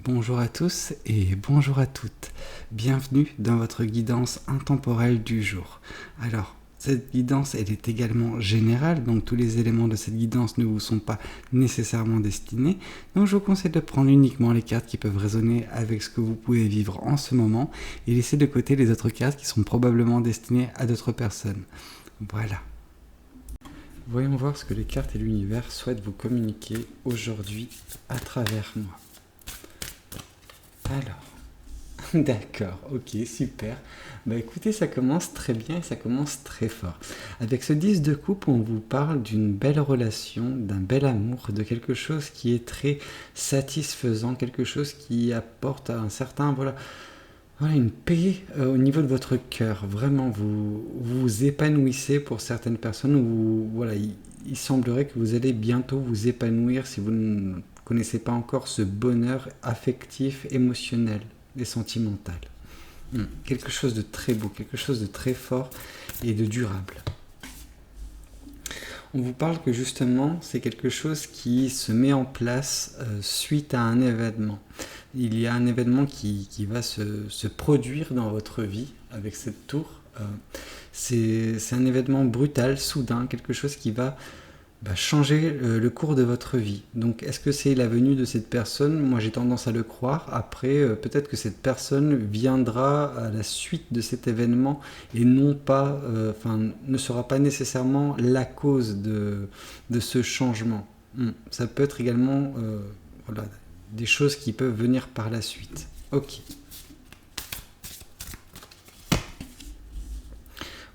Bonjour à tous et bonjour à toutes. Bienvenue dans votre guidance intemporelle du jour. Alors, cette guidance, elle est également générale, donc tous les éléments de cette guidance ne vous sont pas nécessairement destinés. Donc je vous conseille de prendre uniquement les cartes qui peuvent résonner avec ce que vous pouvez vivre en ce moment et laisser de côté les autres cartes qui sont probablement destinées à d'autres personnes. Voilà. Voyons voir ce que les cartes et l'univers souhaitent vous communiquer aujourd'hui à travers moi. Alors, d'accord, ok, super. Bah écoutez, ça commence très bien et ça commence très fort. Avec ce 10 de coupe, on vous parle d'une belle relation, d'un bel amour, de quelque chose qui est très satisfaisant, quelque chose qui apporte un certain, voilà, une paix au niveau de votre cœur. Vraiment, vous vous épanouissez pour certaines personnes. Voilà, il semblerait que vous allez bientôt vous épanouir si vous ne connaissez pas encore ce bonheur affectif, émotionnel et sentimental. Quelque chose de très beau, quelque chose de très fort et de durable. On vous parle que justement, c'est quelque chose qui se met en place suite à un événement. Il y a un événement qui va se produire dans votre vie avec cette tour. C'est un événement brutal, soudain, quelque chose qui va changer le cours de votre vie. Donc, est-ce que c'est la venue de cette personne? Moi, j'ai tendance à le croire. Après, peut-être que cette personne viendra à la suite de cet événement et non pas, ne sera pas nécessairement la cause de ce changement. Ça peut être également des choses qui peuvent venir par la suite. Ok.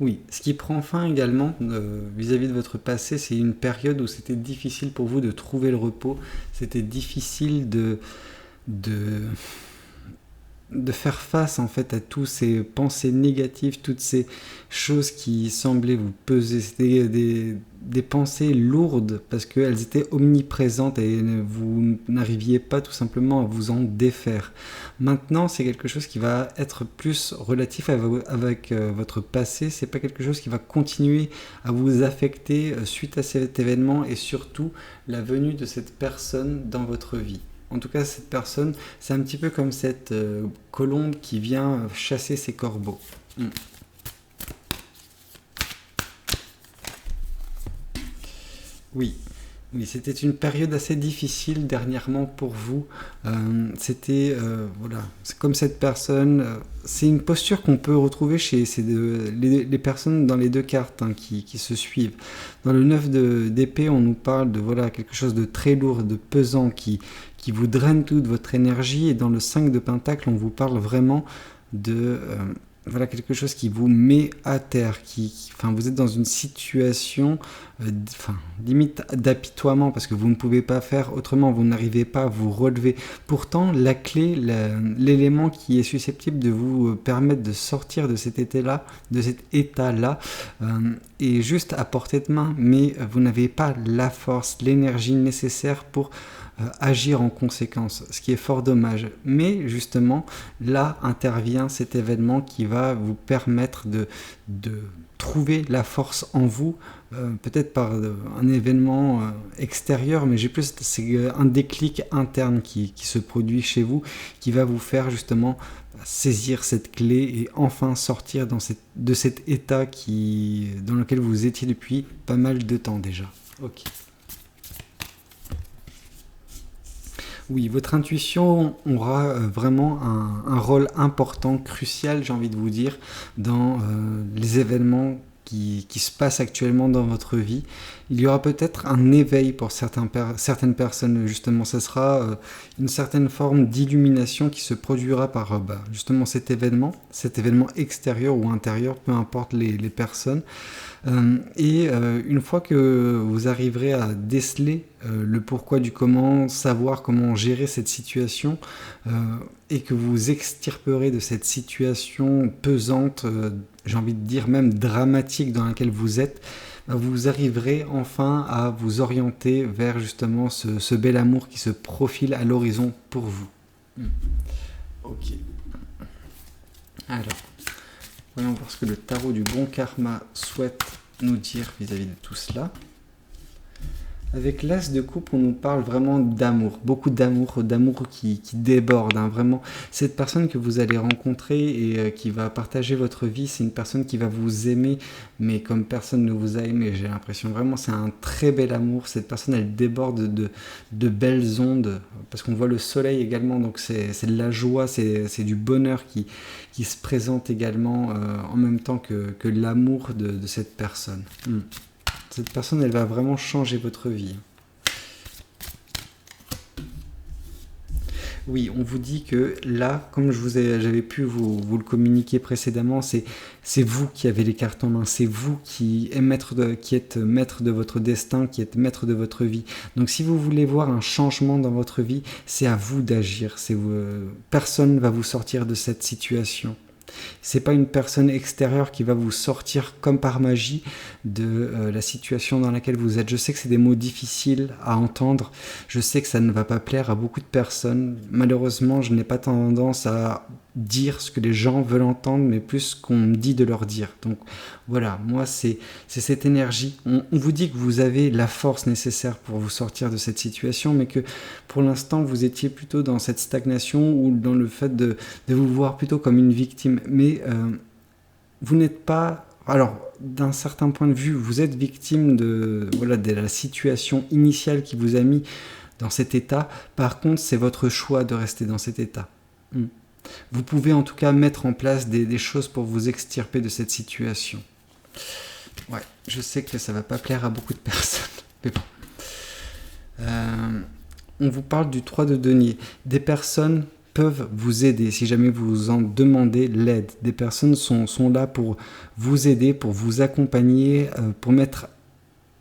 Oui, ce qui prend fin également vis-à-vis de votre passé, c'est une période où c'était difficile pour vous de trouver le repos, c'était difficile de faire face en fait à tous ces pensées négatives, toutes ces choses qui semblaient vous peser. C'était des pensées lourdes parce qu'elles étaient omniprésentes et vous n'arriviez pas tout simplement à vous en défaire. Maintenant, c'est quelque chose qui va être plus relatif avec votre passé. C'est pas quelque chose qui va continuer à vous affecter suite à cet événement et surtout la venue de cette personne dans votre vie. En tout cas, cette personne, c'est un petit peu comme cette colombe qui vient chasser ses corbeaux. Oui, c'était une période assez difficile dernièrement pour vous. C'est comme cette personne. C'est une posture qu'on peut retrouver chez les personnes dans les deux cartes qui se suivent. Dans le 9 d'épée, on nous parle de quelque chose de très lourd, de pesant, qui vous draine toute votre énergie. Et dans le 5 de pentacle, on vous parle vraiment de quelque chose qui vous met à terre, vous êtes dans une situation limite d'apitoiement parce que vous ne pouvez pas faire autrement, vous n'arrivez pas à vous relever. Pourtant, la clé, l'élément qui est susceptible de vous permettre de sortir de cet état-là, est juste à portée de main, mais vous n'avez pas la force, l'énergie nécessaire pour agir en conséquence, ce qui est fort dommage. Mais justement, là intervient cet événement qui va vous permettre de trouver la force en vous, peut-être par un événement extérieur, mais c'est un déclic interne qui se produit chez vous, qui va vous faire justement saisir cette clé et enfin sortir de cet état dans lequel vous étiez depuis pas mal de temps déjà. Ok. Oui, votre intuition aura vraiment un rôle important, crucial, j'ai envie de vous dire, dans les événements qui se passent actuellement dans votre vie. Il y aura peut-être un éveil pour certaines personnes, justement. Ce sera une certaine forme d'illumination qui se produira par justement cet événement extérieur ou intérieur, peu importe les personnes. Une fois que vous arriverez à déceler le pourquoi du comment, savoir comment gérer cette situation et que vous vous extirperez de cette situation pesante, j'ai envie de dire même dramatique dans laquelle vous êtes, vous arriverez enfin à vous orienter vers justement ce bel amour qui se profile à l'horizon pour vous. Ok. Alors, voyons voir ce que le tarot du bon karma souhaite nous dire vis-à-vis de tout cela. Avec l'as de coupe, on nous parle vraiment d'amour, beaucoup d'amour, d'amour qui déborde, hein, vraiment. Cette personne que vous allez rencontrer et qui va partager votre vie, c'est une personne qui va vous aimer, mais comme personne ne vous a aimé, j'ai l'impression. Vraiment, c'est un très bel amour. Cette personne, elle déborde de belles ondes, parce qu'on voit le soleil également, donc c'est de la joie, c'est du bonheur qui se présente également en même temps que l'amour de cette personne. Cette personne, elle va vraiment changer votre vie. Oui, on vous dit que là, comme j'avais pu vous le communiquer précédemment, c'est vous qui avez les cartes en main, c'est vous qui êtes maître de votre destin, qui êtes maître de votre vie. Donc si vous voulez voir un changement dans votre vie, c'est à vous d'agir. Personne ne va vous sortir de cette situation. C'est pas une personne extérieure qui va vous sortir comme par magie de la situation dans laquelle vous êtes. Je sais que c'est des mots difficiles à entendre. Je sais que ça ne va pas plaire à beaucoup de personnes. Malheureusement, je n'ai pas tendance à dire ce que les gens veulent entendre, mais plus ce qu'on me dit de leur dire. Donc voilà, moi c'est cette énergie. On vous dit que vous avez la force nécessaire pour vous sortir de cette situation, mais que pour l'instant vous étiez plutôt dans cette stagnation ou dans le fait de vous voir plutôt comme une victime. Mais vous n'êtes pas... Alors, d'un certain point de vue, vous êtes victime de la situation initiale qui vous a mis dans cet état. Par contre, c'est votre choix de rester dans cet état. Vous pouvez en tout cas mettre en place des choses pour vous extirper de cette situation. Ouais, je sais que ça ne va pas plaire à beaucoup de personnes. Mais bon. On vous parle du 3 de denier. Des personnes peuvent vous aider si jamais vous en demandez l'aide. Des personnes sont là pour vous aider, pour vous accompagner, pour mettre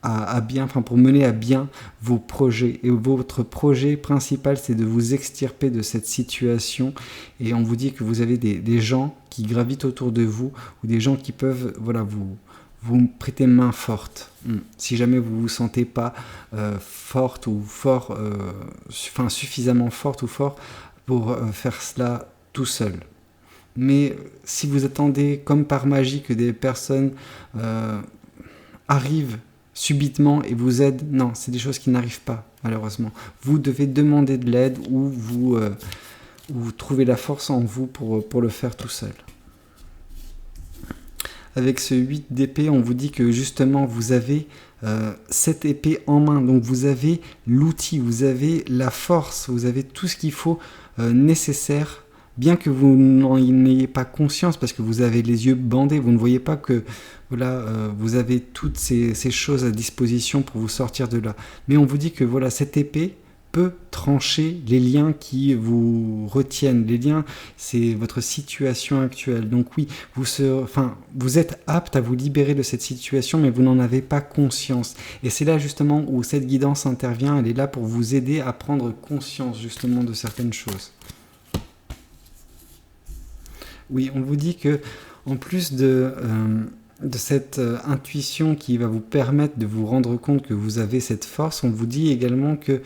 à bien, enfin pour mener à bien vos projets. Et votre projet principal, c'est de vous extirper de cette situation. Et on vous dit que vous avez des gens qui gravitent autour de vous ou des gens qui peuvent vous prêter main forte. Si jamais vous ne vous sentez pas forte ou fort, suffisamment forte ou fort pour faire cela tout seul. Mais si vous attendez comme par magie que des personnes arrivent subitement et vous aident, non, c'est des choses qui n'arrivent pas, malheureusement. Vous devez demander de l'aide ou vous trouvez la force en vous pour le faire tout seul. Avec ce 8 d'épée, on vous dit que justement vous avez cette épée en main, donc vous avez l'outil, vous avez la force, vous avez tout ce qu'il faut nécessaire, bien que vous n'en ayez pas conscience parce que vous avez les yeux bandés, vous ne voyez pas que vous avez toutes ces choses à disposition pour vous sortir de là. Mais on vous dit que cette épée peut trancher les liens qui vous retiennent. Les liens, c'est votre situation actuelle. Donc oui, vous êtes apte à vous libérer de cette situation, mais vous n'en avez pas conscience. Et c'est là justement où cette guidance intervient. Elle est là pour vous aider à prendre conscience justement de certaines choses. Oui, on vous dit que en plus de cette intuition qui va vous permettre de vous rendre compte que vous avez cette force, on vous dit également que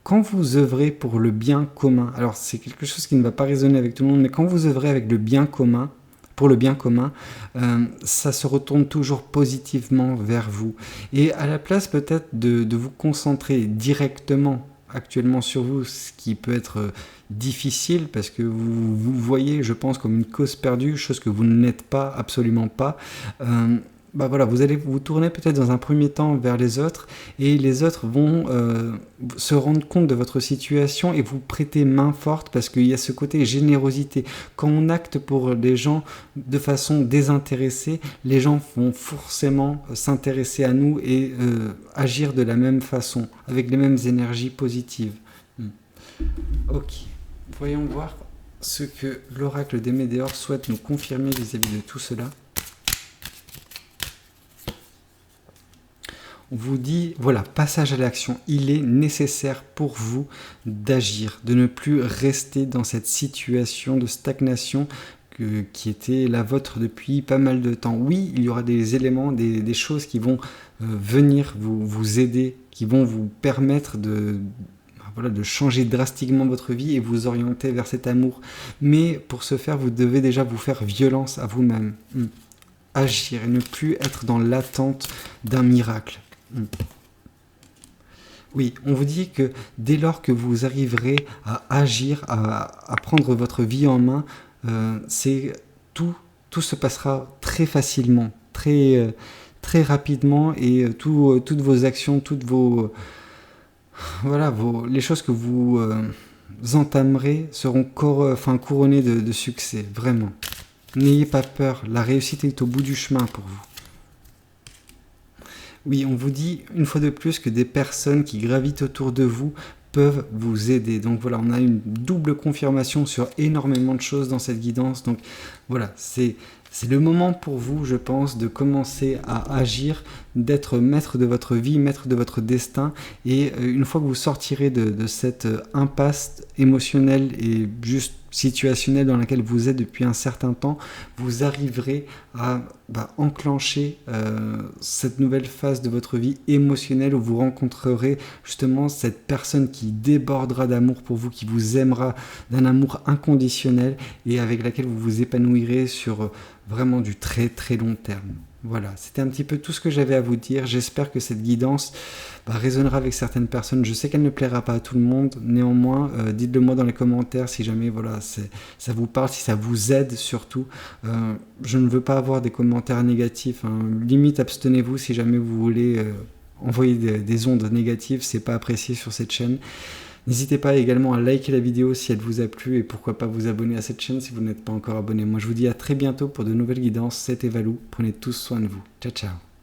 quand vous œuvrez pour le bien commun, alors c'est quelque chose qui ne va pas résonner avec tout le monde, mais quand vous œuvrez avec le bien commun, pour le bien commun, ça se retourne toujours positivement vers vous. Et à la place peut-être de vous concentrer directement actuellement sur vous, ce qui peut être difficile parce que vous voyez, je pense, comme une cause perdue, chose que vous n'êtes pas, absolument pas. Vous allez vous tourner peut-être dans un premier temps vers les autres et les autres vont se rendre compte de votre situation et vous prêter main forte parce qu'il y a ce côté générosité. Quand on acte pour les gens de façon désintéressée, les gens vont forcément s'intéresser à nous et agir de la même façon, avec les mêmes énergies positives. Ok, voyons voir ce que l'oracle des Médéors souhaite nous confirmer vis-à-vis de tout cela. On vous dit, passage à l'action. Il est nécessaire pour vous d'agir, de ne plus rester dans cette situation de stagnation qui était la vôtre depuis pas mal de temps. Oui, il y aura des éléments, des choses qui vont venir vous aider, qui vont vous permettre de changer drastiquement votre vie et vous orienter vers cet amour. Mais pour ce faire, vous devez déjà vous faire violence à vous-même. Agir et ne plus être dans l'attente d'un miracle. Oui, on vous dit que dès lors que vous arriverez à agir, à prendre votre vie en main, c'est tout se passera très facilement, très rapidement et toutes vos actions, toutes vos, voilà, les choses que vous entamerez seront couronnées de succès, vraiment. N'ayez pas peur, la réussite est au bout du chemin pour vous. Oui, on vous dit une fois de plus que des personnes qui gravitent autour de vous peuvent vous aider. Donc voilà, on a une double confirmation sur énormément de choses dans cette guidance. Donc voilà, c'est le moment pour vous, je pense, de commencer à agir, d'être maître de votre vie, maître de votre destin. Et une fois que vous sortirez de cette impasse émotionnelle et juste situationnelle dans laquelle vous êtes depuis un certain temps, vous arriverez à enclencher cette nouvelle phase de votre vie émotionnelle où vous rencontrerez justement cette personne qui débordera d'amour pour vous, qui vous aimera d'un amour inconditionnel et avec laquelle vous vous épanouirez sur vraiment du très très long terme. Voilà, c'était un petit peu tout ce que j'avais à vous dire. J'espère que cette guidance résonnera avec certaines personnes. Je sais qu'elle ne plaira pas à tout le monde. Néanmoins, dites-le moi dans les commentaires si jamais voilà, ça vous parle, si ça vous aide surtout. Je ne veux pas avoir des commentaires négatifs. Limite, abstenez-vous si jamais vous voulez envoyer des ondes négatives. C'est pas apprécié sur cette chaîne. N'hésitez pas également à liker la vidéo si elle vous a plu et pourquoi pas vous abonner à cette chaîne si vous n'êtes pas encore abonné. Moi je vous dis à très bientôt pour de nouvelles guidances. C'était Valou, prenez tous soin de vous. Ciao ciao.